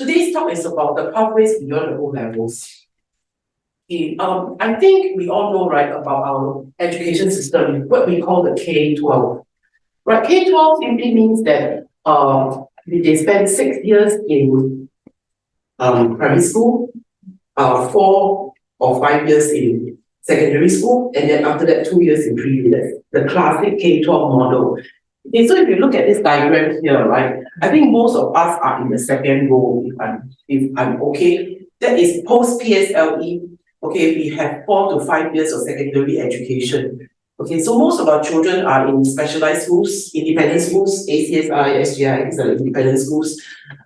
Today's talk is about the pathways beyond the O-levels. Okay, I think we all know, right, about our education system, what we call the K-12. Right, K-12 simply means that they spend 6 years in primary school, 4 or 5 years in secondary school, and then after that 2 years in pre-U. The classic K-12 model. Okay, so if you look at this diagram here, right, I think most of us are in the second row, if I'm okay. That is post-PSLE. Okay, we have 4 to 5 years of secondary education. Okay, so most of our children are in specialized schools, independent schools, ACSI, SGI, these are the independent schools.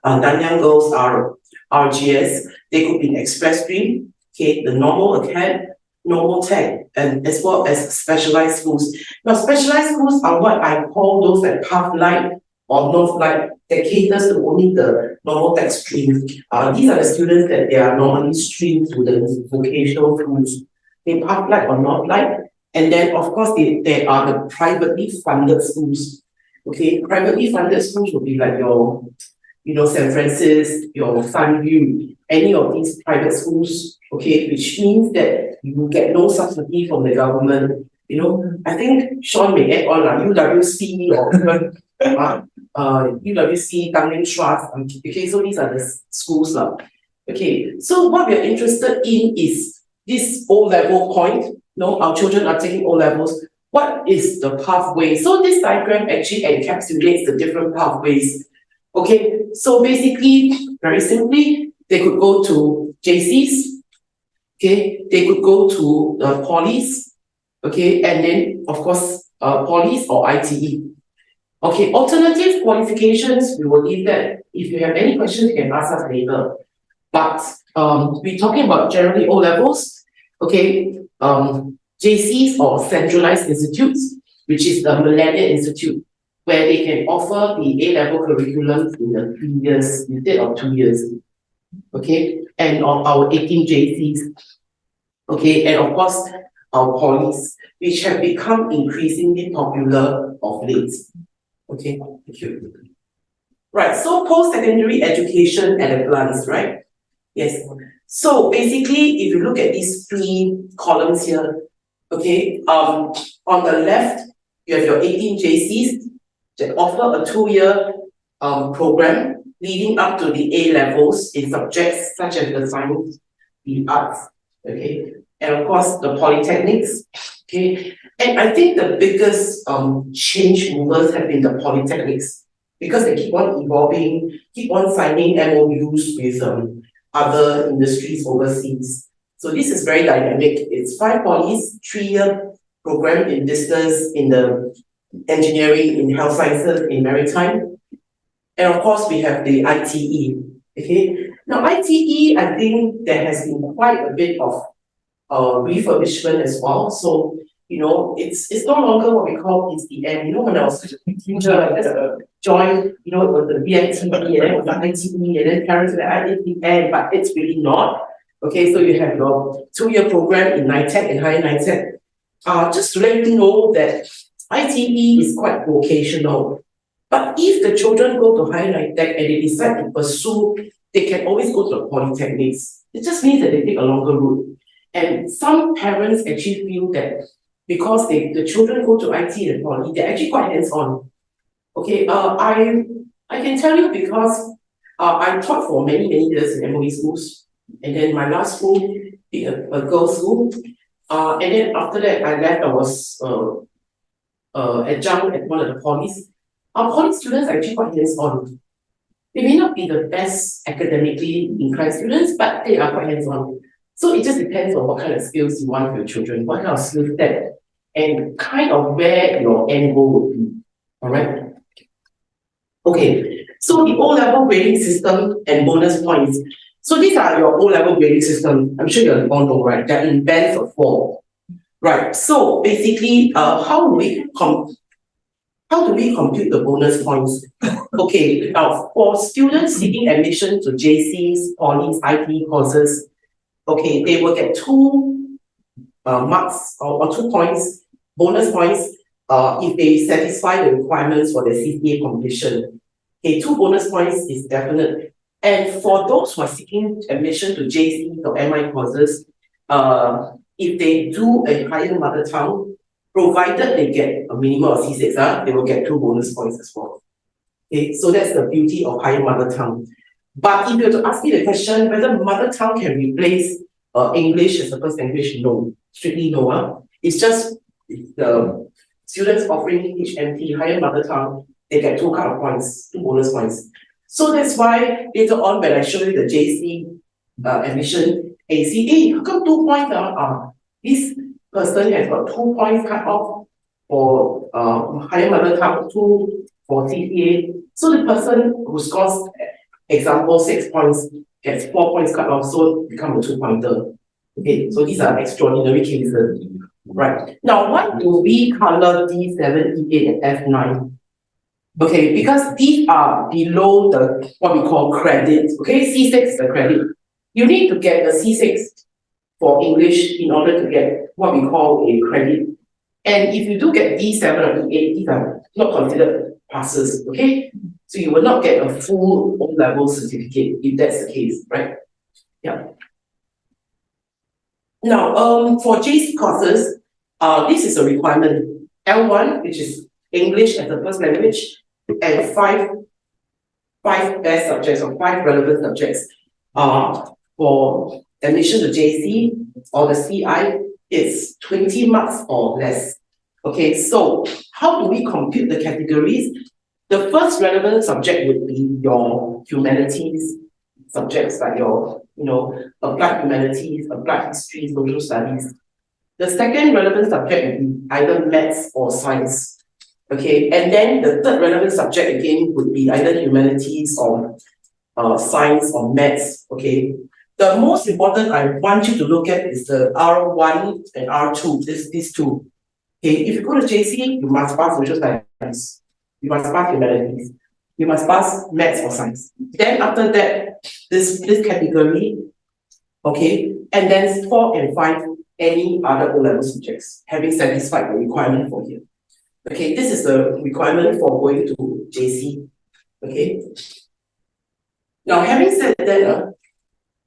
Nanyang girls are RGS. They could be in express stream, okay, the normal acad, normal tech, and as well as specialized schools. Now, specialized schools are what I call those that Pathlight or Northlight that caters to only the normal tech stream. These are the students that they are normally streamed to the vocational schools. They Pathlight or Northlight, and then of course they are the privately funded schools. Okay, privately funded schools will be like your, St. Francis, your Sunview, any of these private schools, okay, which means that you get no subsidy from the government. I think Sean may add on UWC or UWC, Tanglin Trust. Okay, so these are the schools. Okay, so what we're interested in is this O-level point. Our children are taking O-levels. What is the pathway? So this diagram actually encapsulates the different pathways. Okay, so basically, very simply, they could go to JCs, okay, they could go to polys, okay, and then, of course, polys or ITE. Okay, alternative qualifications, we will leave that. If you have any questions, you can ask us later. But we're talking about generally O-levels, okay, JCs or centralized institutes, which is the Millennium Institute, where they can offer the A-level curriculum in the 3 years instead of 2 years. Okay, and of our 18 JCs. Okay, and of course, our polys, which have become increasingly popular of late. Okay, thank you. Right, so post-secondary education at a glance, right? Yes. So basically, if you look at these 3 columns here, okay, on the left, you have your 18 JCs that offer a 2-year program leading up to the A-levels in subjects such as the science, the arts, okay, and of course the Polytechnics, okay. And I think the biggest change movers have been the Polytechnics because they keep on evolving, keep on signing MOUs with other industries overseas. So this is very dynamic. It's 5 polys, 3-year program in business, in the engineering, in health sciences, in maritime. And of course, we have the ITE. Okay. Now, ITE, I think there has been quite a bit of refurbishment as well. So, it's no longer what we call it's the end. When I was a teacher, joined, it was the VITE, and then it was the ITE, and then parents were like, it's the end, but it's really not. Okay, so you have your 2-year program in NITEC and higher NITEC. Just to let you know that ITE is quite vocational. But if the children go to higher NITEC and they decide to pursue, they can always go to the Polytechnics. It just means that they take a longer route. And some parents actually feel that because the children go to IT and Poly, they're actually quite hands-on. Okay, I can tell you because I taught for many, many years in MOE schools. And then my last school being a girls' school. And then after that, I left. I was adjunct at one of the polys. Our poly students are actually quite hands-on. They may not be the best academically inclined students, but they are quite hands-on. So it just depends on what kind of skills you want for your children, what kind of skill set, and kind of where your end goal would be. All right? Okay, so the O-level grading system and bonus points. So these are your O-level grading system. I'm sure you all know, right? They're in bands of 4. Right, so basically, how do we compute the bonus points? Okay, now for students seeking admission to JCs, polys, IT courses, okay, they will get 2 marks or 2 points, bonus points, if they satisfy the requirements for the CCA completion. Okay, 2 bonus points is definite. And for those who are seeking admission to JC or MI courses, if they do a higher mother tongue, provided they get a minimum of C6, they will get 2 bonus points as well. Okay, so that's the beauty of higher mother tongue. But if you were to ask me the question whether mother tongue can replace English as a first language, no, strictly no. It's just the students offering HMT, higher mother tongue, they get 2 cut-off points, 2 bonus points. So that's why later on when I show you the JC admission, and you see, hey, how come 2 points? This person has got 2 points cut off for higher mother tongue, 2 for CPA. So the person who scores, example, 6 points gets 4 points cut off, so become a 2-pointer. Okay, so these are extraordinary cases. Right. Now, why do we color D7, E8, and F9? Okay, because these are below the what we call credits. Okay, C6 is the credit. You need to get a C6 for English in order to get what we call a credit. And if you do get D7 or E8, these are not considered passes. Okay, so you will not get a full O-level certificate if that's the case, right? Yeah. Now, for JC courses, this is a requirement. L1, which is English as a first language, and five best subjects or 5 relevant subjects. For admission to JC or the CI, it's 20 marks or less. Okay, so how do we compute the categories? The first relevant subject would be your humanities subjects, like your, applied humanities, applied history, social studies. The second relevant subject would be either maths or science. Okay, and then the third relevant subject again would be either humanities or science or maths. Okay, the most important I want you to look at is the R1 and R2, these two. Okay, if you go to JC, you must pass social studies, you must pass humanities, you must pass maths or science. Then after that, this category, okay, and then 4 and 5, any other O-level subjects, having satisfied the requirement for here. Okay, this is the requirement for going to JC. Okay. Now, having said that,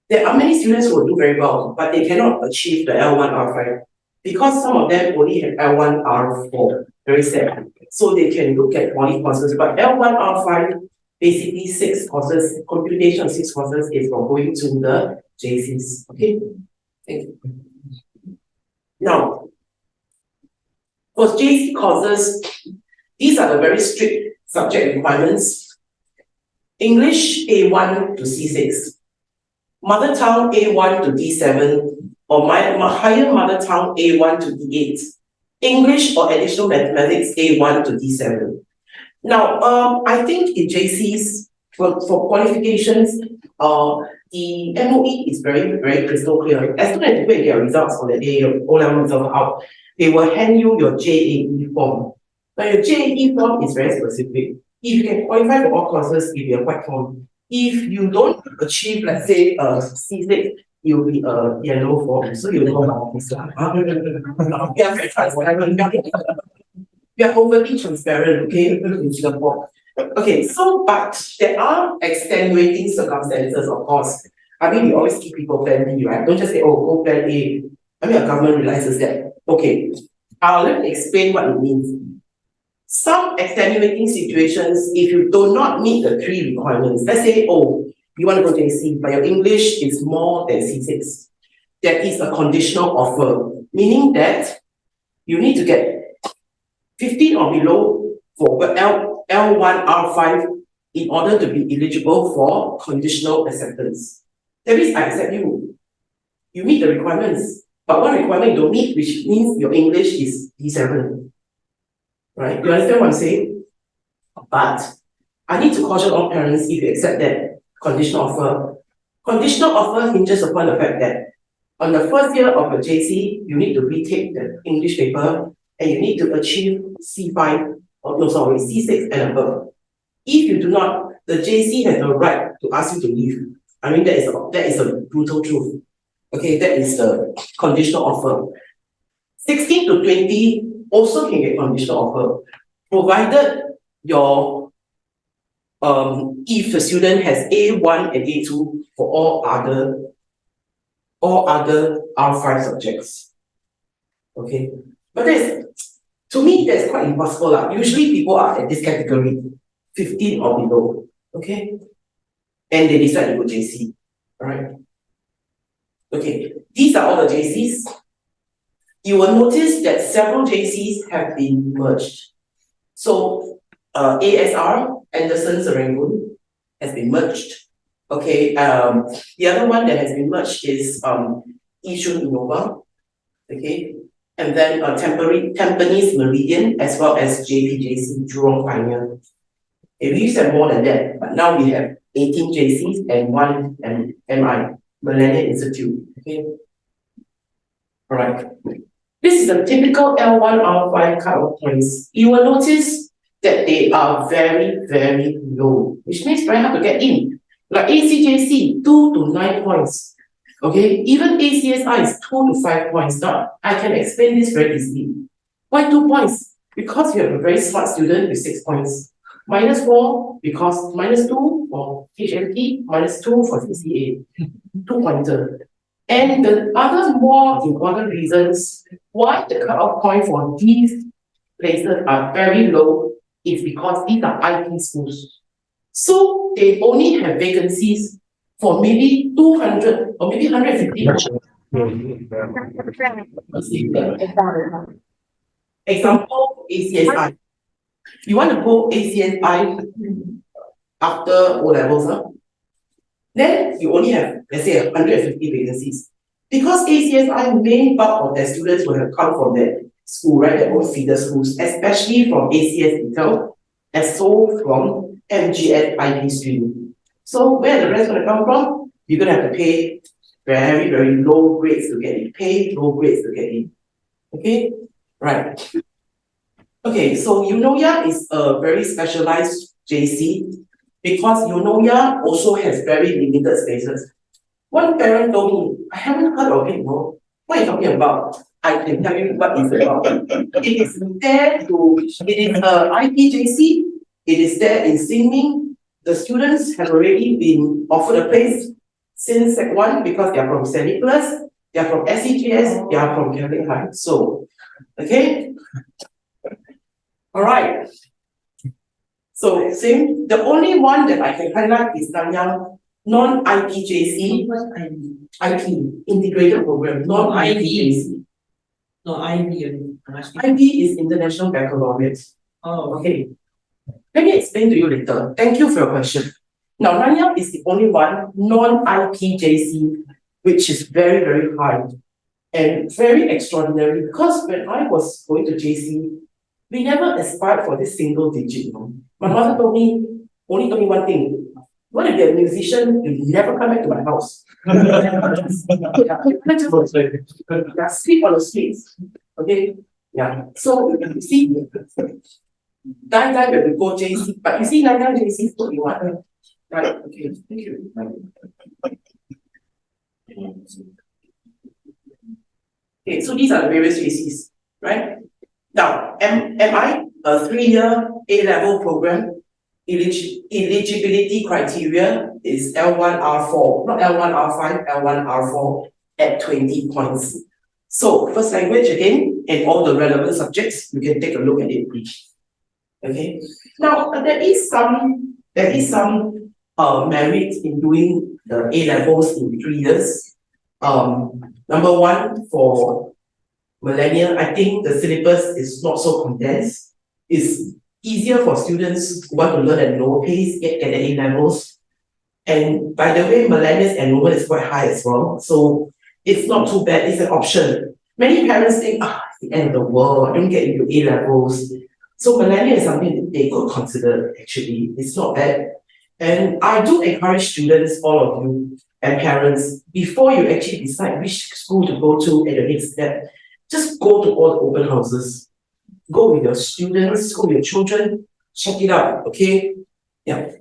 there are many students who will do very well, but they cannot achieve the L1, R5 because some of them only have L1, R4. Very sad. So they can look at poly courses, but L1, R5, basically 6 courses, computation of 6 courses is for going to the JCs. Okay. Thank you. Now, for JC courses, these are the very strict subject requirements. English A1 to C6, mother tongue A1 to D7, or my higher mother tongue A1 to D8, English or additional mathematics A1 to D7. Now, I think in JCs, for qualifications, the MOE is very, very crystal clear. As soon as you get your results on the day, your O-level results out, they will hand you your JAE form. Now, your JAE form is very specific. If you can qualify for all courses, it'll be a white form. If you don't achieve, let's say, C6, you'll be a yellow form. So you know about this. We are very transparent. We are overly transparent, okay, in Singapore. Okay, so, but there are extenuating circumstances, of course. I mean, we always keep people plan B, right? Don't just say, oh, go plan A. I mean, our government realizes that. Okay, let me explain what it means. Some extenuating situations, if you do not meet the 3 requirements, let's say, oh, you want to go to JC, but your English is more than C6, there is a conditional offer, meaning that you need to get 15 or below for L1, R5 in order to be eligible for conditional acceptance. That means I accept you. You meet the requirements, but one requirement you don't meet, which means your English is D7. Right? You understand what I'm saying? But I need to caution all parents if you accept that conditional offer. Conditional offer hinges upon the fact that on the first year of your JC, you need to retake the English paper and you need to achieve C5, C6 and above. If you do not, the JC has the right to ask you to leave. I mean, that is a brutal truth. Okay, that is the conditional offer. 16 to 20 also can get conditional offer, provided your if the student has A1 and A2 for all other R5 subjects. Okay, but to me, that's quite impossible. Usually people are at this category, 15 or below. Okay, and they decide to go JC. Alright. Okay, these are all the JCs. You will notice that several JCs have been merged. So ASR, Anderson Serangoon, has been merged. Okay, the other one that has been merged is Yishun Innova. Okay, and then Tampines Meridian, as well as JPJC, Jurong Pioneer. Okay, we used to have more than that, but now we have 18 JCs and one MI, Millennium Institute. Okay, all right. This is a typical L1, R5 cutoff points. You will notice that they are very, very low, which means very hard to get in. Like ACJC, 2 to 9 points. Okay, even ACSI is 2 to 5 points. Now, I can explain this very easily. Why 2 points? Because you have a very smart student with 6 points. -4 because -2 for HMT, -2 for CCA. 2 pointer. And the other more important reasons why the cutoff point for these places are very low is because these are IT schools. So they only have vacancies for maybe 200 or maybe 150. Example, ACSI. You want to go ACSI after O-levels, huh? Then you only have, let's say, 150 vacancies. Because ACSI main bulk of their students will have come from their school, right? Their own feeder schools, especially from ACS itself, and so from MGS IB stream. So where the rest going to come from? You're going to have to pay very, very low grades to get in. Pay low grades to get in. Okay? Right. Okay, so Eunoia is a very specialized JC because Eunoia also has very limited spaces. One parent told me, I haven't heard of it, no. What are you talking about? I can tell you what it's about. It is there it is a IPJC, it is there in Xinmin. The students have already been offered a place since Sec 1 because they are from St. Nicholas, they are from SEGS, they are from Catholic High. So, okay? Alright. So, same. The only one that I can highlight is Nanyang non-IPJC, IT, integrated program, non-IPJC. No, IB. IB is International Baccalaureate. Oh, Okay. Let me explain to you later. Thank you for your question. Now, Nanyang is the only one non-IPJC, which is very, very high and very extraordinary because when I was going to JC, we never aspired for this single digit. No? My mother only told me one thing. You want to be a musician, you never come back to my house. Sleep on the streets. Okay? Yeah. So you see, die when we go JC, but you see Nanyang JC is what you want. Right, okay, thank you. Okay, so these are the various JCs, right? Now, MI, a 3-year A-level program, eligibility criteria is L1, R4, not L1, R5, L1, R4 at 20 points. So, first language again, and all the relevant subjects, you can take a look at it, please. Okay. Now, there is some merit in doing the A-levels in 3 years. Number one, for millennial, I think the syllabus is not so condensed. It's easier for students who want to learn at lower pace, get at the A-levels. And by the way, millennials enrollment is quite high as well. So it's not too bad, it's an option. Many parents think, it's the end of the world, I don't get into A-levels. So millennial is something that they could consider, actually. It's not bad. And I do encourage students, all of you, and parents, before you actually decide which school to go to at the next step, just go to all the open houses. Go with your students, go with your children, check it out, okay? Yeah.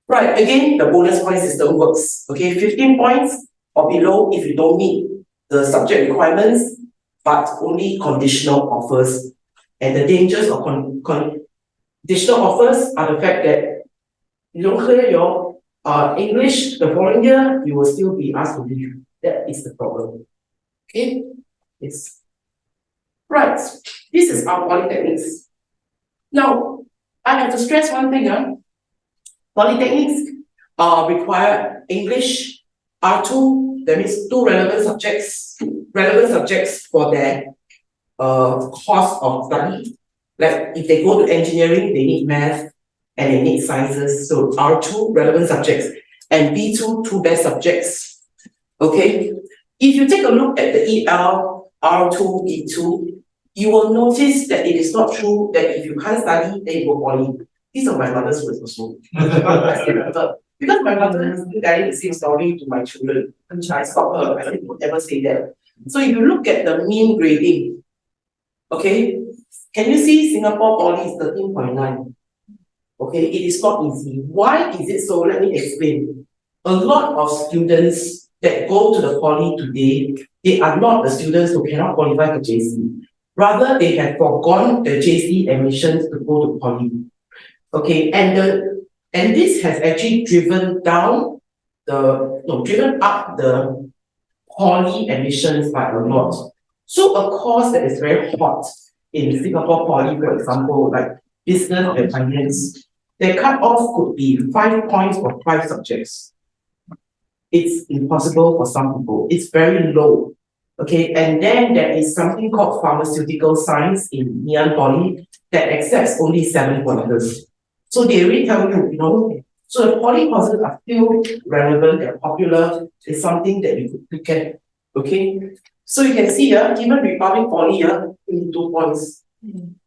Right, again, the bonus point system works, okay? 15 points or below if you don't meet the subject requirements, but only conditional offers. And the dangers of additional offers are the fact that you don't clear your English the following year, you will still be asked to leave. That is the problem. Okay? Yes. Right. This is our polytechnics. Now, I have to stress one thing. Polytechnics require English R2, that means two relevant subjects for their course of study. Like if they go to engineering, they need math and they need sciences. So R2 relevant subjects and B2 two best subjects. Okay. If you take a look at the EL R2 B2, you will notice that it is not true that if you can't study, then you go poly. These are my mother's words also. Because my mother is telling the same story to my children. I stopped her. I didn't ever say that. So if you look at the mean grading, okay, can you see Singapore Poly is 13.9? Okay, it is not easy. Why is it so? Let me explain. A lot of students that go to the poly today, they are not the students who cannot qualify for JC. Rather, they have forgone the JC admissions to go to poly. Okay, and this has actually driven up the poly admissions by a lot. So a course that is very hot in Singapore Poly, for example, like business and finance, their cut-off could be 5 points for 5 subjects. It's impossible for some people. It's very low. Okay, and then there is something called pharmaceutical science in Nanyang Poly that accepts only 7 pointers. So they already tell you, so the poly courses are still relevant and popular. It's something that you can, okay? So you can see here, even Republic Poly here, 22 points.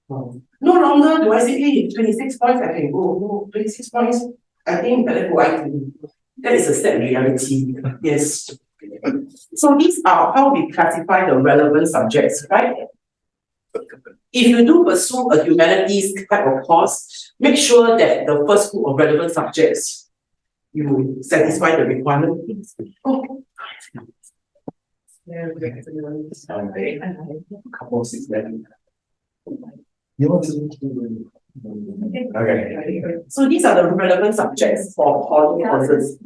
No longer do I say, hey, 26 points I can go. No, 26 points, I think better go IT. That is a sad reality. Yes. So these are how we classify the relevant subjects, right? If you do pursue a humanities type of course, make sure that the first group of relevant subjects, you satisfy the requirement. Oh. Couple 6 Okay. So these are the relevant subjects for poly courses.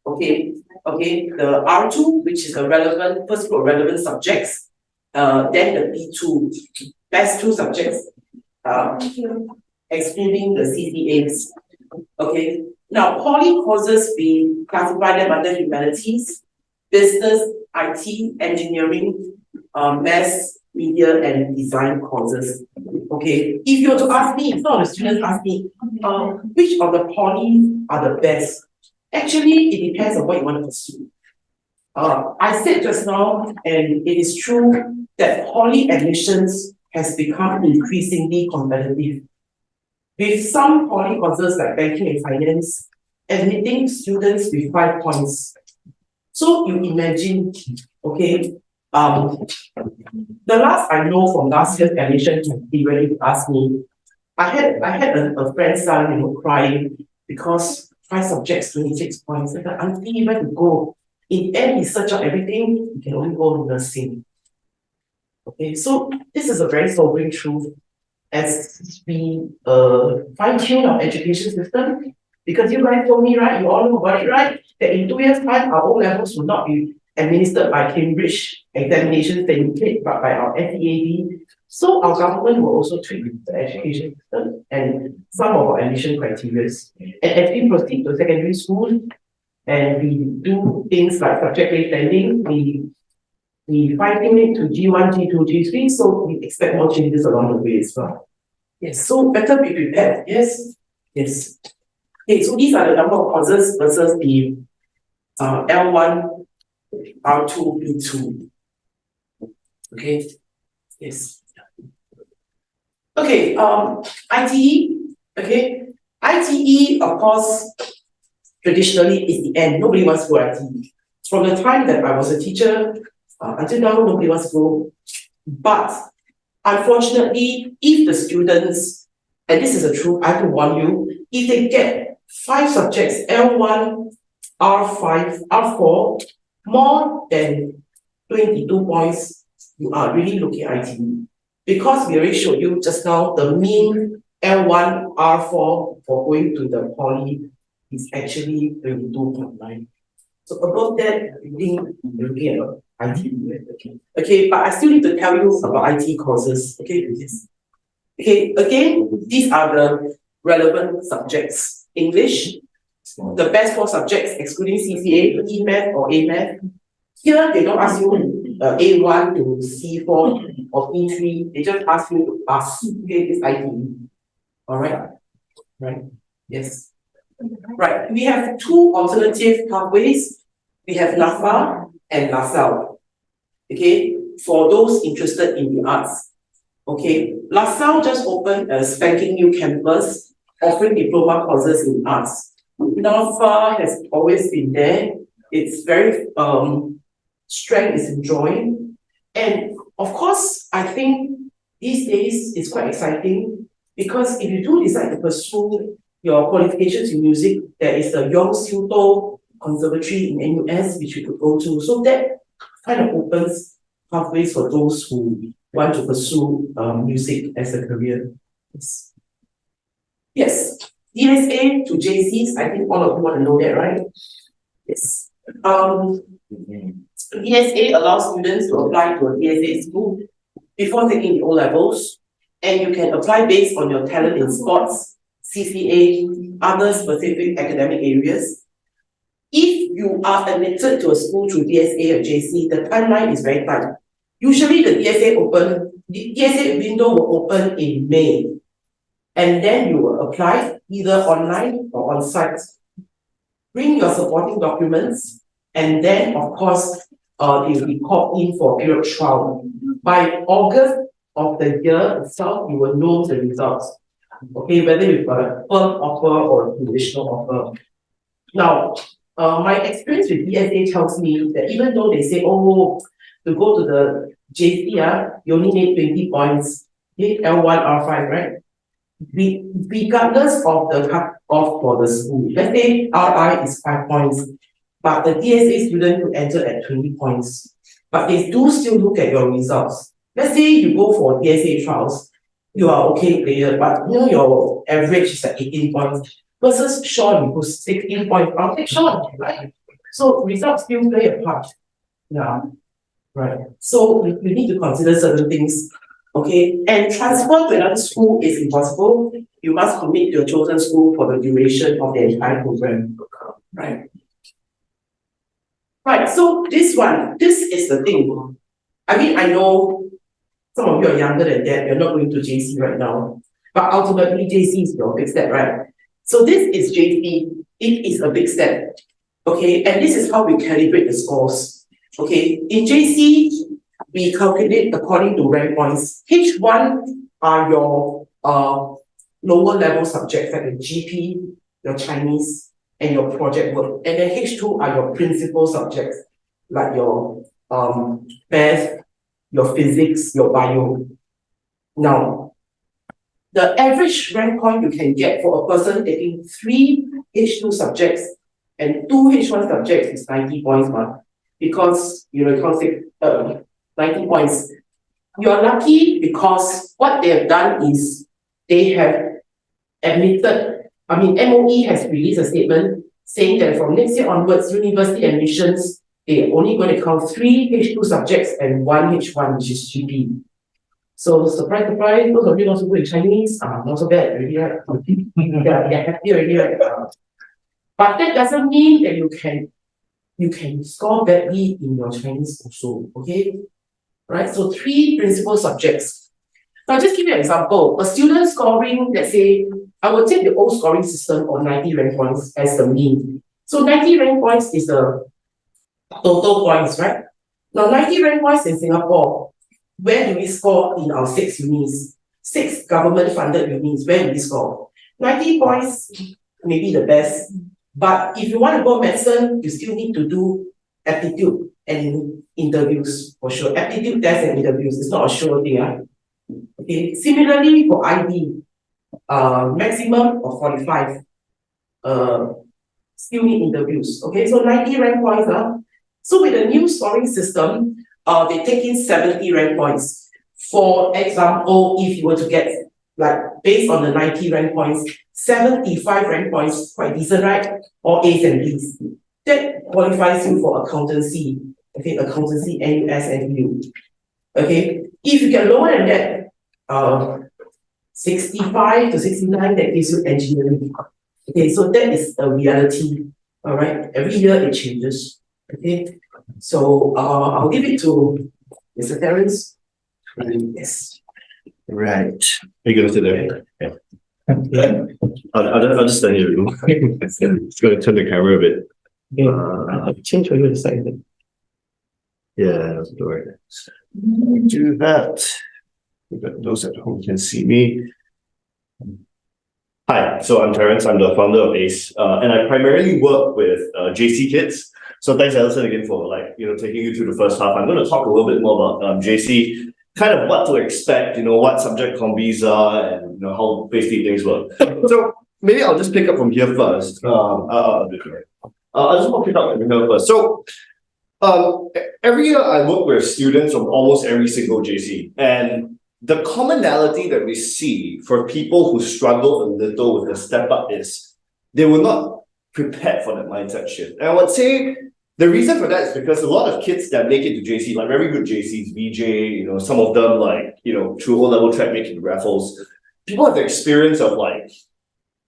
Okay. The R2, which is the relevant first group of relevant subjects, then the B2, best 2 subjects, excluding the CCAs. Okay. Now, poly courses, we classify them under humanities, business, IT, engineering, maths, media, and design courses. Okay. If you were to ask me, some of the students ask me, which of the poly are the best? Actually, it depends on what you want to pursue. I said just now, and it is true that poly admissions has become increasingly competitive. With some poly courses like banking and finance, admitting students with 5 points. So you imagine, okay, the last I know from last year's admission, he really asked me, I had a friend's son, crying because 5 subjects, 26 points. And auntie, where to go? In the end, he searched out everything, he can only go nursing. Okay, so this is a very sobering truth as we fine-tune our education system. Because you guys told me, right? You all know about it, right? That in 2 years' time, our O-levels will not be administered by Cambridge examinations that you take, but by our FEAD. So our government will also tweak the education system and some of our admission criteria. And as we proceed to secondary school and we do things like subject-based lending, we fine-tune it to G1, G2, G3, so we expect more changes along the way as well. Yes, so better be prepared. Yes. Okay, so these are the number of courses versus the L1, R2, B2. Okay, yes. Okay, ITE. Okay, ITE, of course, traditionally is the end. Nobody wants to go ITE. From the time that I was a teacher, until now, nobody wants to go. But unfortunately, if the students, and this is the truth, I have to warn you, if they get 5 subjects, L1, R5, R4, more than 22 points, you are really looking at ITE. Because we already showed you just now, the mean L1, R4 for going to the poly is actually 22.9. So above that, I think you're looking at IT. Okay, but I still need to tell you about IT courses. Okay, okay, again, these are the relevant subjects. English, the best 4 subjects, excluding CCA, E-Math or A-Math. Here, they don't ask you A1 to C4 or E3. They just ask you to pass. Okay, this IT. All right. Right. Yes. Right. We have 2 alternative pathways. We have NAFA and LaSalle. Okay, for those interested in the arts. Okay, LaSalle just opened a spanking new campus offering diploma courses in arts. NAFA has always been there. It's very strength is enjoying. And of course, I think these days it's quite exciting because if you do decide to pursue your qualifications in music, there is the Yong Siu To Conservatory in NUS, which you could go to. So that kind of opens pathways for those who want to pursue music as a career. Yes. Yes. DSA to JCs, I think all of you want to know that, right? Yes. DSA allows students to apply to a DSA school before taking the O-levels, and you can apply based on your talent in sports, CCA, other specific academic areas. If you are admitted to a school through DSA or JC, the timeline is very tight. Usually the DSA window will open in May, and then you will apply either online or on site. Bring your supporting documents, and then of course, they will be called in for period trial. By August of the year itself, you will know the results. Okay, whether you've got a firm offer or a conditional offer. Now, my experience with DSA tells me that even though they say, oh, to go to the JC, you only need 20 points, you need L1, R5, right? Regardless of the cut-off for the school, let's say RI is 5 points, but the DSA student could enter at 20 points. But they do still look at your results. Let's say you go for DSA trials, you are okay player, but you know your average is at 18 points versus Sean who's 16 points. I'll take Sean, right? So results still play a part. Yeah. Right. So you need to consider certain things. Okay. And transfer to another school is impossible. You must commit to your chosen school for the duration of the entire program. Right. Right. So this is the thing. I mean, I know some of you are younger than that, you're not going to JC right now. But ultimately, JC is your big step, right? So this is JC. It is a big step. Okay, and this is how we calibrate the scores. Okay, in JC, we calculate according to rank points. H1 are your lower level subjects like your GP, your Chinese, and your project work. And then H2 are your principal subjects like your math, your physics, your bio. Now, the average rank point you can get for a person taking 3 H2 subjects and 2 H1 subjects is 90 points, because you can't say 90 points. You're lucky because what they have done is they have admitted, MOE has released a statement saying that from next year onwards, university admissions, they're only going to count 3 H2 subjects and 1 H1, which is GP. So surprise, surprise, those of you not so good in Chinese, not so bad already, right? They're happy already, right? But that doesn't mean that you can score badly in your Chinese also, okay? Right, so 3 principal subjects. Now just give you an example. A student scoring, let's say, I will take the old scoring system of 90 rank points as the mean. So 90 rank points is the total points, right? Now 90 rank points in Singapore, where do we score in our 6 unis? 6 government-funded unis, where do we score? 90 points may be the best, but if you want to go medicine, you still need to do aptitude and interviews for sure. Aptitude tests and interviews, it's not a sure thing. Okay. Similarly for IB, maximum of 45. Still need interviews. Okay, so 90 rank points. So with the new scoring system, they take in 70 rank points. For example, if you were to get like based on the 90 rank points, 75 rank points, quite decent, right? All A's and B's. That qualifies you for accountancy. Okay, accountancy, NUS, NU. Okay, if you get lower than that, 65 to 69, that gives you engineering. Okay, so that is a reality. All right, every year it changes. Okay, so I'll give it to Mr. Terence. Yes. Right. Are you going to sit there? Yeah. I'll just stand here. It's going to turn the camera a bit. Okay. I'll change for you to side. Yeah, right. Do that. Those at home can see me. Hi, so I'm Terence. I'm the founder of ACE, and I primarily work with JC kids. So thanks, Alison, again for taking you through the first half. I'm going to talk a little bit more about JC, kind of what to expect, what subject combis are, and how basically things work. So maybe I'll just pick up from here first. I'll just want to pick up from here first. So every year I work with students from almost every single JC, and the commonality that we see for people who struggle a little with the step up is they were not prepared for that mindset shift. And I would say the reason for that is because a lot of kids that make it to JC, like very good JCs, VJ, some of them through O-level track making Raffles, people have the experience of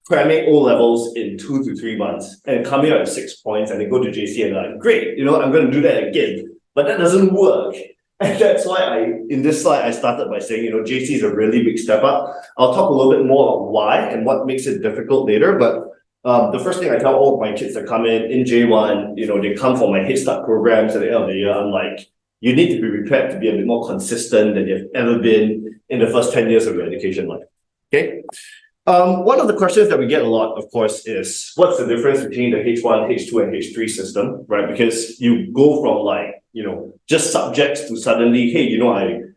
cramming O-levels in 2 to 3 months and coming out at 6 points, and they go to JC and they're like, great, I'm going to do that again. But that doesn't work. And that's why in this slide, I started by saying, JC is a really big step up. I'll talk a little bit more about why and what makes it difficult later. But the first thing I tell all of my kids that come in J1, they come for my Head Start programs at the end of the year. I'm like, you need to be prepared to be a bit more consistent than you've ever been in the first 10 years of your education life. Okay. One of the questions that we get a lot, of course, is what's the difference between the H1, H2, and H3 system, right? Because you go from just subjects to suddenly, hey,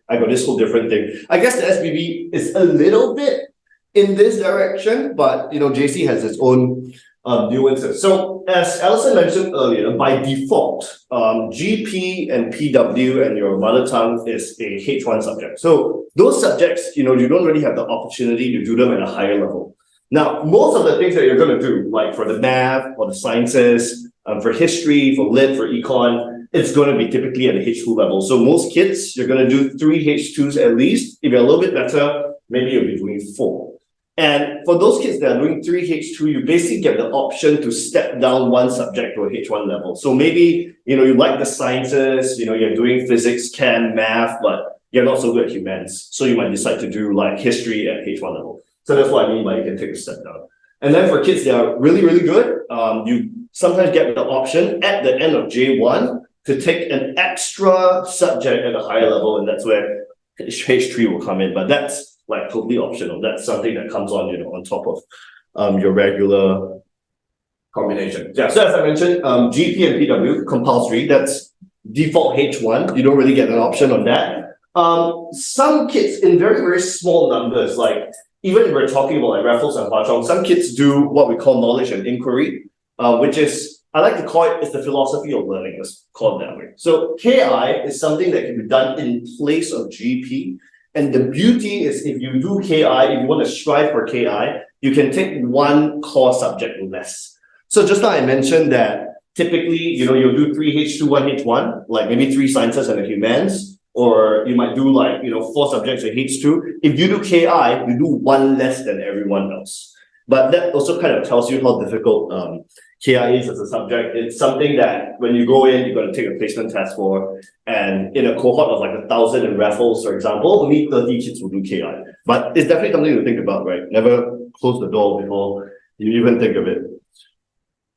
I got this whole different thing. I guess the SBB is a little bit in this direction, but JC has its own nuances. So as Alison mentioned earlier, by default, GP and PW and your mother tongue is a H1 subject. So those subjects, you don't really have the opportunity to do them at a higher level. Now, most of the things that you're going to do, like for the math or the sciences, for history, for lit, for econ, it's going to be typically at the H2 level. So most kids, you're going to do 3 H2s at least. If you're a little bit better, maybe you'll be doing 4. And for those kids that are doing 3 H2, you basically get the option to step down one subject to a H1 level. So maybe, you like the sciences, you're doing physics, chem, math, but you're not so good at humans. So you might decide to do history at H1 level. So that's what I mean by you can take a step down. And then for kids that are really, really good, you sometimes get the option at the end of J1 to take an extra subject at a higher level, and that's where H3 will come in. But that's totally optional. That's something that comes on, on top of your regular combination. Yeah, so as I mentioned, GP and PW, compulsory, that's default H1. You don't really get an option on that. Some kids in very, very small numbers, even if we're talking about Raffles and Hwa Chong, some kids do what we call knowledge and inquiry, which is, I like to call it's the philosophy of learning, let's call it that way. So KI is something that can be done in place of GP. And the beauty is if you do KI, if you want to strive for KI, you can take one core subject less. So just now I mentioned that typically, you'll do 3 H2, 1 H1, maybe 3 sciences and a humans, or you might do 4 subjects at H2. If you do KI, you do 1 less than everyone else. But that also kind of tells you how difficult KI is as a subject. It's something that when you go in, you've got to take a placement test for. And in a cohort of 1,000 in Raffles, for example, only 30 kids will do KI. But it's definitely something to think about, right? Never close the door before you even think of it.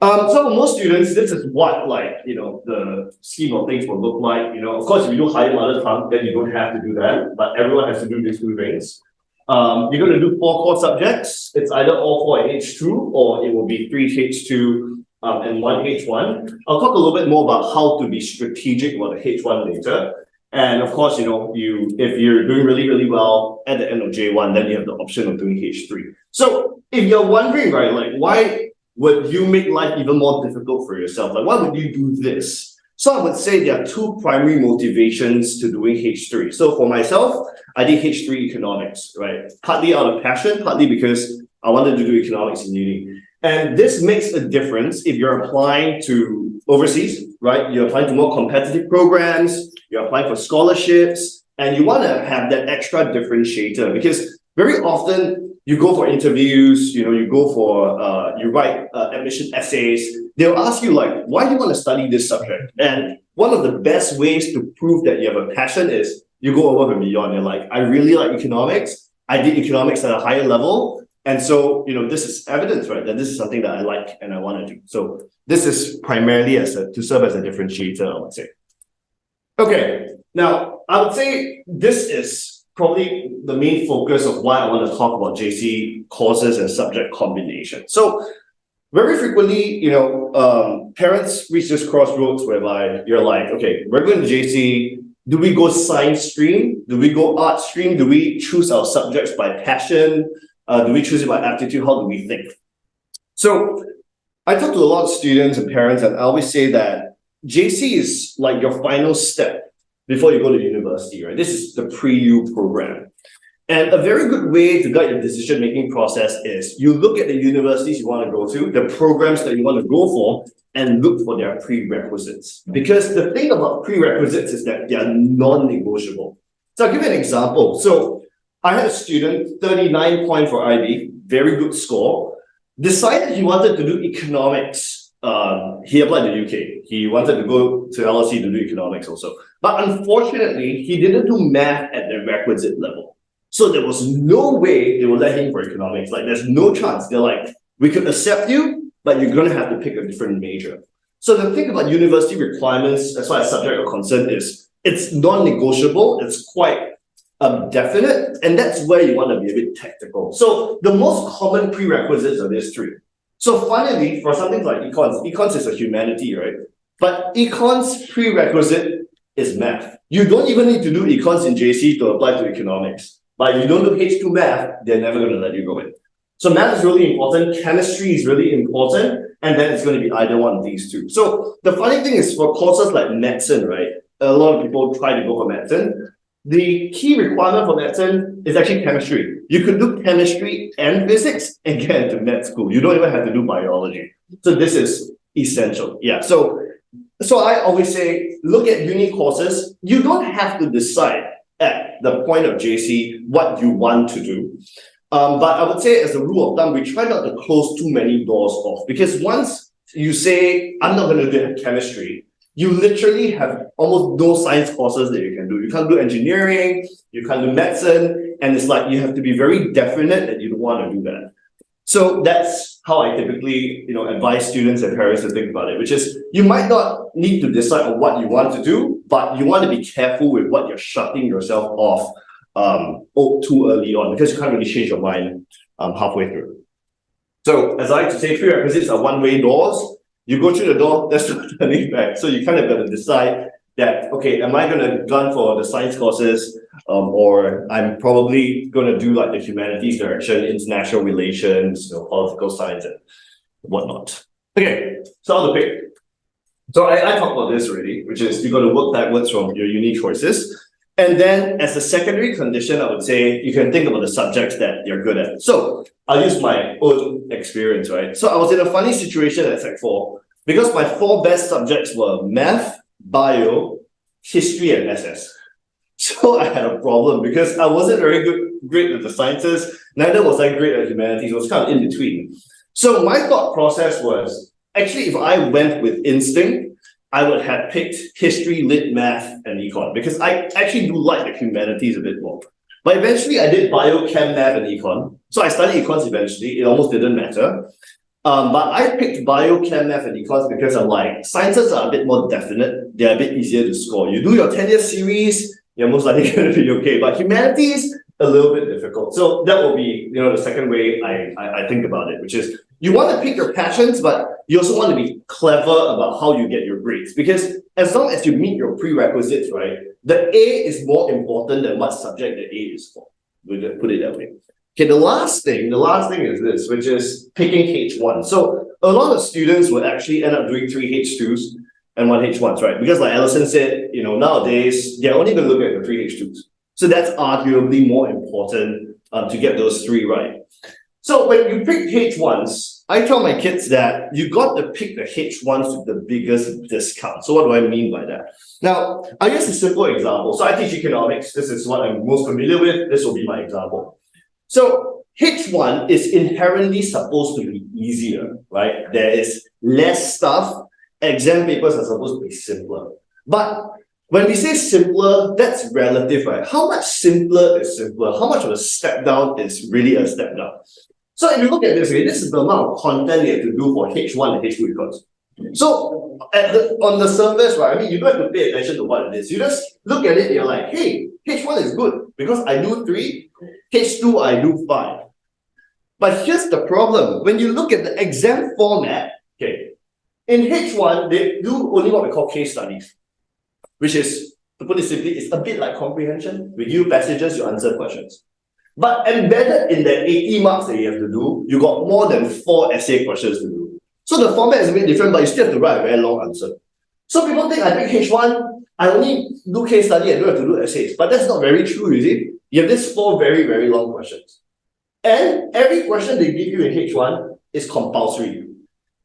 So for most students, this is what the scheme of things will look like. Of course, if you do higher mother tongue, then you don't have to do that. But everyone has to do these 2 things. You're going to do 4 core subjects. It's either all 4 in H2 or it will be 3 H2 and 1 H1. I'll talk a little bit more about how to be strategic about the H1 later. And of course, if you're doing really, really well at the end of J1, then you have the option of doing H3. So if you're wondering, right, why would you make life even more difficult for yourself? Why would you do this? So I would say there are two primary motivations to doing H3. So for myself, I did H3 economics, right? Partly out of passion, partly because I wanted to do economics in uni. And this makes a difference if you're applying to overseas, right? You're applying to more competitive programs, you're applying for scholarships, and you want to have that extra differentiator because very often you go for interviews, you go for, you write admission essays. They'll ask you like, why do you want to study this subject? And one of the best ways to prove that you have a passion is you go above and beyond. You're like, I really like economics. I did economics at a higher level. And so, this is evidence, right? That this is something that I like and I want to do. So this is primarily to serve as a differentiator, I would say. Okay, now I would say this is probably the main focus of why I want to talk about JC courses and subject combination. So very frequently, parents reach this crossroads whereby you're like, okay, we're going to JC. Do we go science stream? Do we go art stream? Do we choose our subjects by passion? Do we choose it by aptitude? How do we think? So I talk to a lot of students and parents, and I always say that JC is like your final step before you go to university, right? This is the pre-U program. And a very good way to guide your decision-making process is you look at the universities you want to go to, the programs that you want to go for, and look for their prerequisites. Because the thing about prerequisites is that they are non-negotiable. So I'll give you an example. So I had a student, 39 point for IB, very good score, decided he wanted to do economics. He applied to UK. He wanted to go to LSE to do economics also. But unfortunately, he didn't do math at the requisite level. So there was no way they would let him for economics. Like there's no chance. They're like, we could accept you, but you're going to have to pick a different major. So the thing about university requirements, as far as subject are concerned, is it's non-negotiable. It's quite definite, and that's where you want to be a bit tactical. So the most common prerequisites are these three. So finally, for something like econs is a humanity, right? But econs prerequisite is math. You don't even need to do econs in JC to apply to economics. But if you don't do H2 math, they're never going to let you go in. So math is really important, chemistry is really important, and then it's going to be either one of these two. So the funny thing is for courses like medicine, right? A lot of people try to go for medicine. The key requirement for medicine is actually chemistry. You could do chemistry and physics and get into med school. You don't even have to do biology. So this is essential. Yeah. So I always say, look at uni courses. You don't have to decide at the point of JC what you want to do. But I would say as a rule of thumb, we try not to close too many doors off because once you say, I'm not going to do chemistry, you literally have almost no science courses that you can do. You can't do engineering, you can't do medicine, and it's like you have to be very definite that you don't want to do that. So that's how I typically, advise students and parents to think about it, which is you might not need to decide on what you want to do, but you want to be careful with what you're shutting yourself off too early on because you can't really change your mind halfway through. So as I like to say, prerequisites are one-way doors. You go through the door, there's no turning back. So you kind of got to decide that, okay, am I going to gun for the science courses or I'm probably going to do like the humanities direction, international relations, political science and whatnot. Okay, so how to pick. So I talked about this already, which is you're going to work backwards from your uni choices. And then as a secondary condition, I would say you can think about the subjects that you're good at. So I'll use my own experience, right? So I was in a funny situation at Sec 4 because my 4 best subjects were math, bio, history, and SS. So I had a problem because I wasn't great at the sciences, neither was I great at humanities. It was kind of in between. So my thought process was, actually, if I went with instinct, I would have picked history, lit, math, and econ because I actually do like the humanities a bit more. But eventually I did bio, chem, math, and econ. So I studied econs eventually. It almost didn't matter. But I picked bio, chem, math, and econs because I'm like, sciences are a bit more definite. They're a bit easier to score. You do your 10-year series, you're most likely going to be okay. But humanities, a little bit difficult. So that will be, the second way I think about it, which is you want to pick your passions, but you also want to be clever about how you get your grades. Because as long as you meet your prerequisites, right, the A is more important than what subject the A is for. We'll put it that way. Okay, the last thing is this, which is picking H1. So a lot of students will actually end up doing 3 H2s. and one H1s, right? Because like Alison said, nowadays, they're only going to look at the three H2s. So that's arguably more important to get those three right. So when you pick H1s, I tell my kids that you got to pick the H1s with the biggest discount. So what do I mean by that? Now, I guess a simple example. So I teach economics. This is what I'm most familiar with. This will be my example. So H1 is inherently supposed to be easier, right? There is less stuff. Exam papers are supposed to be simpler. But when we say simpler, that's relative, right? How much simpler is simpler? How much of a step down is really a step down? So if you look at this, okay, this is the amount of content you have to do for H1 and H2 records. So on the surface, right, I mean, you don't have to pay attention to what it is. You just look at it and you're like, hey, H1 is good because I do 3, H2 I do 5. But here's the problem. When you look at the exam format, okay, in H1, they do only what we call case studies, which is, to put it simply, it's a bit like comprehension. We give passages, you answer questions. But embedded in the 80 marks that you have to do, you got more than 4 essay questions to do. So the format is a bit different, but you still have to write a very long answer. So people think I pick H1, I only do case study, I don't have to do essays. But that's not very true, you see. You have these 4 very, very long questions. And every question they give you in H1 is compulsory.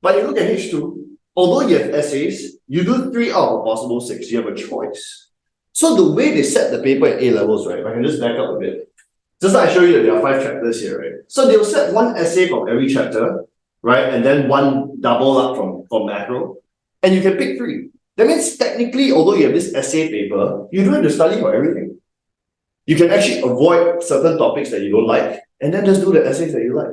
But you look at H2, although you have essays, you do 3 out of possible 6. You have a choice. So the way they set the paper at A levels, right? If I can just back up a bit. Just like I show you that there are 5 chapters here, right? So they'll set 1 essay from every chapter, right? And then 1 double up from macro. And you can pick 3. That means technically, although you have this essay paper, you don't have to study for everything. You can actually avoid certain topics that you don't like, and then just do the essays that you like.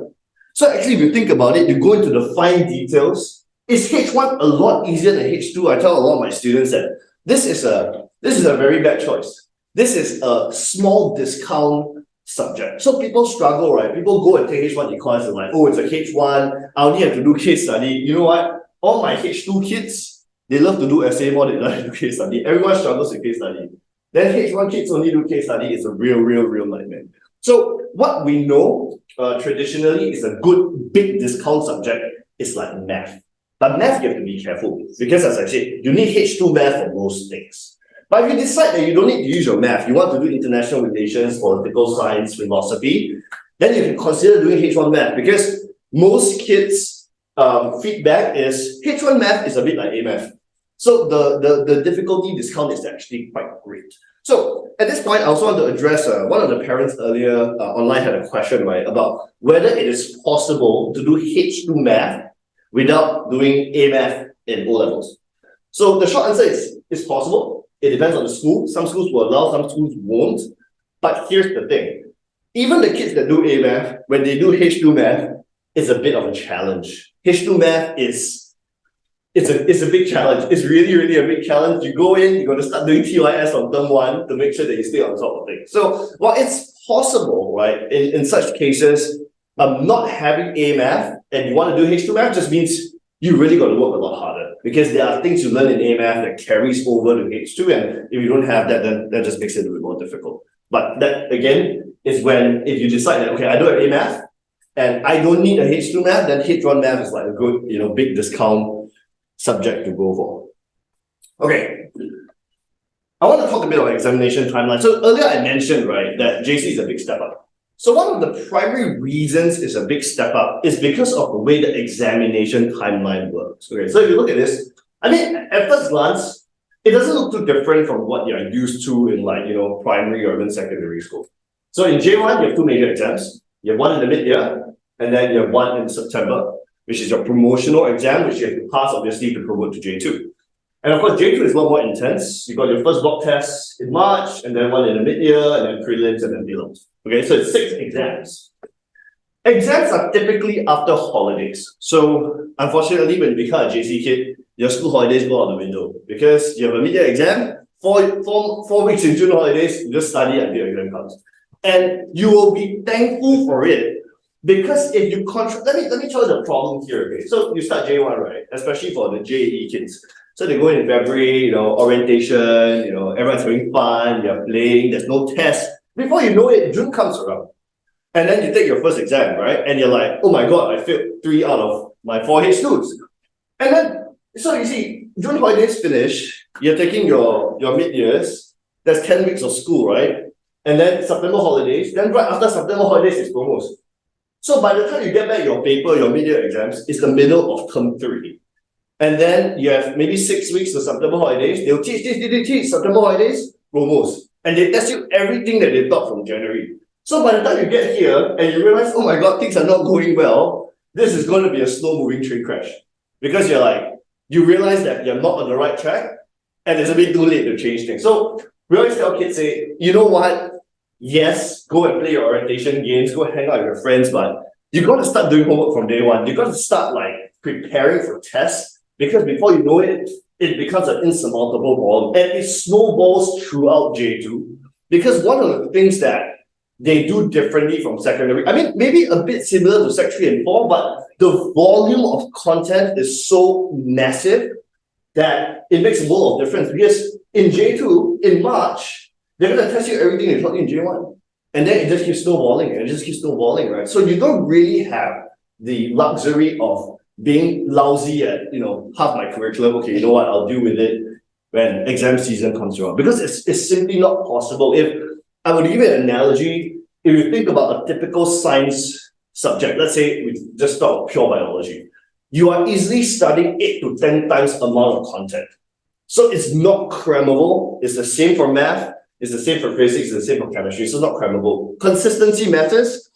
So actually, if you think about it, you go into the fine details. Is H1 a lot easier than H2? I tell a lot of my students that this is a very bad choice. This is a small discount subject. So people struggle, right? People go and take H1 econs and like, oh, it's a H1, I only have to do case study. You know what? All my H2 kids, they love to do essay more than they like to do case study. Everyone struggles with case study. Then H1 kids only do case study. It's a real nightmare. So what we know traditionally is a good big discount subject is like math. But math you have to be careful because as I said, you need H2 math for most things. But if you decide that you don't need to use your math, you want to do international relations, political science, philosophy, then you can consider doing H1 math because most kids' feedback is H1 math is a bit like A math. So the difficulty discount is actually quite great. So at this point, I also want to address one of the parents earlier online had a question, right, about whether it is possible to do H2 math without doing A math in O levels. So the short answer is it's possible. It depends on the school. Some schools will allow, some schools won't. But here's the thing. Even the kids that do A math, when they do H2 math, it's a bit of a challenge. H2 math is it's a big challenge. It's really a big challenge. You go in, you're going to start doing TYS on term 1 to make sure that you stay on top of things. So while it's possible, right, in such cases, not having A math and you want to do H2 math just means you really got to work a lot harder because there are things you learn in A math that carries over to H2, and if you don't have that, then that just makes it a bit more difficult. But that again is when if you decide that okay, I don't have A math and I don't need a H2 math, then H1 math is like a good, big discount subject to go for. Okay. I want to talk a bit about examination timeline. So earlier I mentioned, right, that JC is a big step up. So one of the primary reasons it's a big step up is because of the way the examination timeline works. Okay, so if you look at this, I mean, at first glance, it doesn't look too different from what you're used to in primary or even secondary school. So in J1, you have 2 major exams. You have one in the mid-year, and then you have one in September, which is your promotional exam, which you have to pass, obviously, to promote to J2. And of course, J2 is a lot more intense. You got your first block test in March, and then one in the mid-year, and then prelims, and then prelims. Okay, so it's 6 exams. Exams are typically after holidays. So unfortunately, when you become a JC kid, your school holidays go out the window because you have a mid-year exam, 4 weeks in June holidays, you just study until your exam comes. And you will be thankful for it because if you let me show you the problem here. Okay, so you start J1, right? Especially for the JE kids. So they go in February, orientation, everyone's having fun, you're playing, there's no test. Before you know it, June comes around. And then you take your first exam, right? And you're like, oh my God, I failed 3 out of my 4 H2s. And then So you see, June holidays finish, you're taking your mid-years, there's 10 weeks of school, right? And then September holidays, then right after September holidays is promos. So by the time you get back your paper, your mid-year exams, it's the middle of term 3. And then you have maybe 6 weeks to September holidays, they'll teach September holidays, promos. And they test you everything that they taught from January. So by the time you get here and you realize, oh my God, things are not going well, this is going to be a slow-moving train crash. Because you realize that you're not on the right track and it's a bit too late to change things. So we always tell kids, say, you know what? Yes, go and play your orientation games, go hang out with your friends, but you got to start doing homework from day one. You got to start preparing for tests, because before you know it, it becomes an insurmountable problem and it snowballs throughout J2. Because one of the things that they do differently from secondary, I mean, maybe a bit similar to Sec 3 and 4, but the volume of content is so massive that it makes a world of difference. Because in J2, in March, they're going to test you everything they taught you in J1. And then it just keeps snowballing, and it just keeps snowballing, right? So you don't really have the luxury of being lousy at, half my curriculum. Okay, you know what, I'll deal with it when exam season comes around. Because it's simply not possible. If I would give you an analogy, if you think about a typical science subject, let's say we just talk pure biology, you are easily studying 8 to 10 times the amount of content. So it's not crammable. It's the same for math, it's the same for physics, it's the same for chemistry. So it's not crammable. Consistency matters.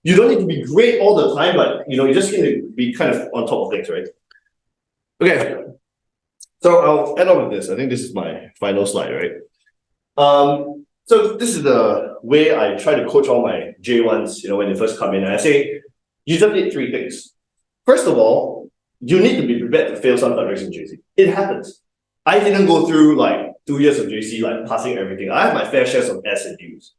You don't need to be great all the time, but you just need to be kind of on top of things, right? Okay. So I'll end on with this. I think this is my final slide, right? So this is the way I try to coach all my J1s, when they first come in. And I say, you just need 3 things. First of all, you need to be prepared to fail some subjects in JC. It happens. I didn't go through 2 years of JC, passing everything. I have my fair shares of S and U's.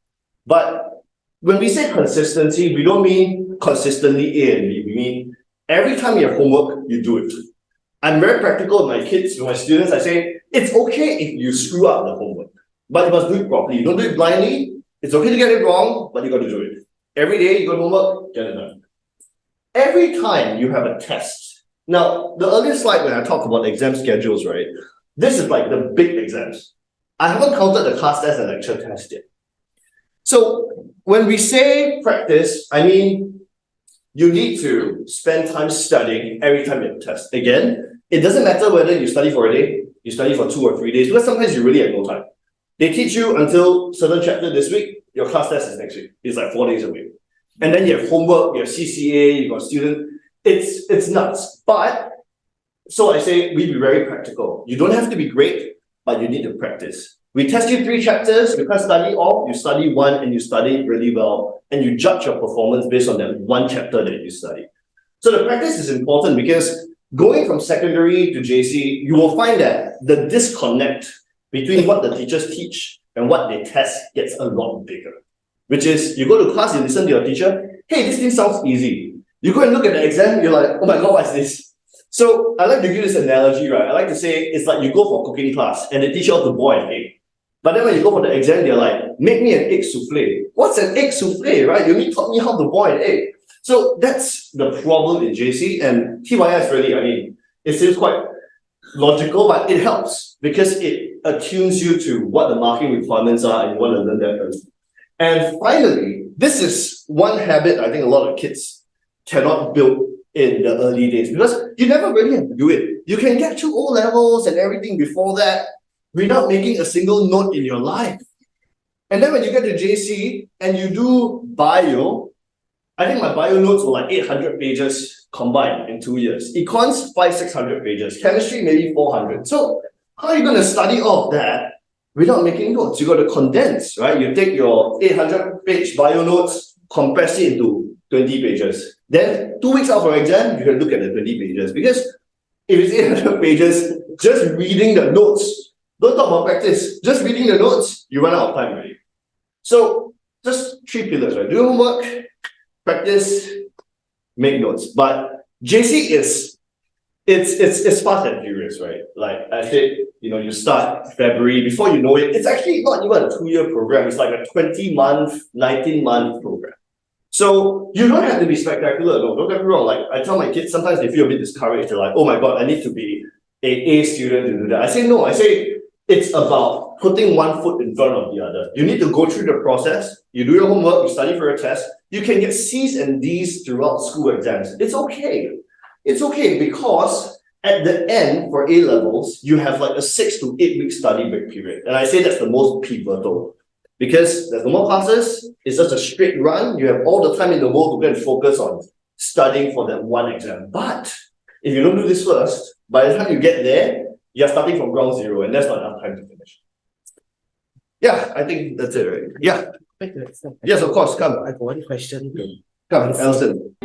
But when we say consistency, we don't mean consistently A and B. We mean every time you have homework, you do it. I'm very practical with my kids, with my students. I say, it's okay if you screw up the homework, but you must do it properly. You don't do it blindly. It's okay to get it wrong, but you got to do it. Every day you got homework, get it done. Every time you have a test. Now, the earlier slide when I talk about exam schedules, right? This is the big exams. I haven't counted the class test and lecture test yet. So when we say practice, I mean, you need to spend time studying every time you have a test. Again, it doesn't matter whether you study for a day, you study for 2 or 3 days, because sometimes you really have no time. They teach you until certain chapter this week, your class test is next week. It's 4 days away. And then you have homework, you have CCA, you got student. It's nuts. But, so I say, we be very practical. You don't have to be great, but you need to practice. We test you 3 chapters, you can't study all, you study 1 and you study really well, and you judge your performance based on that 1 chapter that you study. So the practice is important because going from secondary to JC, you will find that the disconnect between what the teachers teach and what they test gets a lot bigger. Which is, you go to class, you listen to your teacher, hey, this thing sounds easy. You go and look at the exam, you're like, oh my God, what's this? So I like to give this analogy, right? I like to say, it's like you go for cooking class and they teach you how to boil an egg. But then when you go for the exam, they're like, make me an egg souffle. What's an egg souffle, right? You only taught me how to boil an egg. So that's the problem in JC, and TYS really, it seems quite logical, but it helps because it attunes you to what the marking requirements are and you want to learn that early. And finally, this is one habit I think a lot of kids cannot build in the early days because you never really have to do it. You can get through O levels and everything before that without making a single note in your life. And then when you get to JC and you do bio, I think my bio notes were 800 pages combined in 2 years. Econs, 500-600 pages. Chemistry, maybe 400. So how are you going to study all of that without making notes? You got to condense, right? You take your 800-page bio notes, compress it into 20 pages. Then 2 weeks after exam, you can look at the 20 pages. Because if it's 800 pages, just reading the notes, don't talk about practice, just reading the notes, you run out of time already. So just 3 pillars, right? Do homework, practice, make notes. But JC it's fast and furious, right? Like I said, you start February, before you know it, it's actually not even a 2-year program, it's like a 20-month, 19-month program. So you don't have to be spectacular, no, don't get me wrong. Like I tell my kids, sometimes they feel a bit discouraged. They're like, oh my God, I need to be A student to do that. I say no, I say it's about putting one foot in front of the other. You need to go through the process, you do your homework, you study for a test, you can get C's and D's throughout school exams. It's okay. It's okay because at the end for A levels, you have like a 6 to 8 week study break period. And I say that's the most pivotal because there's no more classes, it's just a straight run. You have all the time in the world to go and focus on studying for that one exam. But if you don't do this first, by the time you get there, you're starting from ground zero, and that's not enough time to finish. Yeah, I think that's it, right? Yeah. Back to exam. Yes, of course. Come. I got one question. Come, Alison.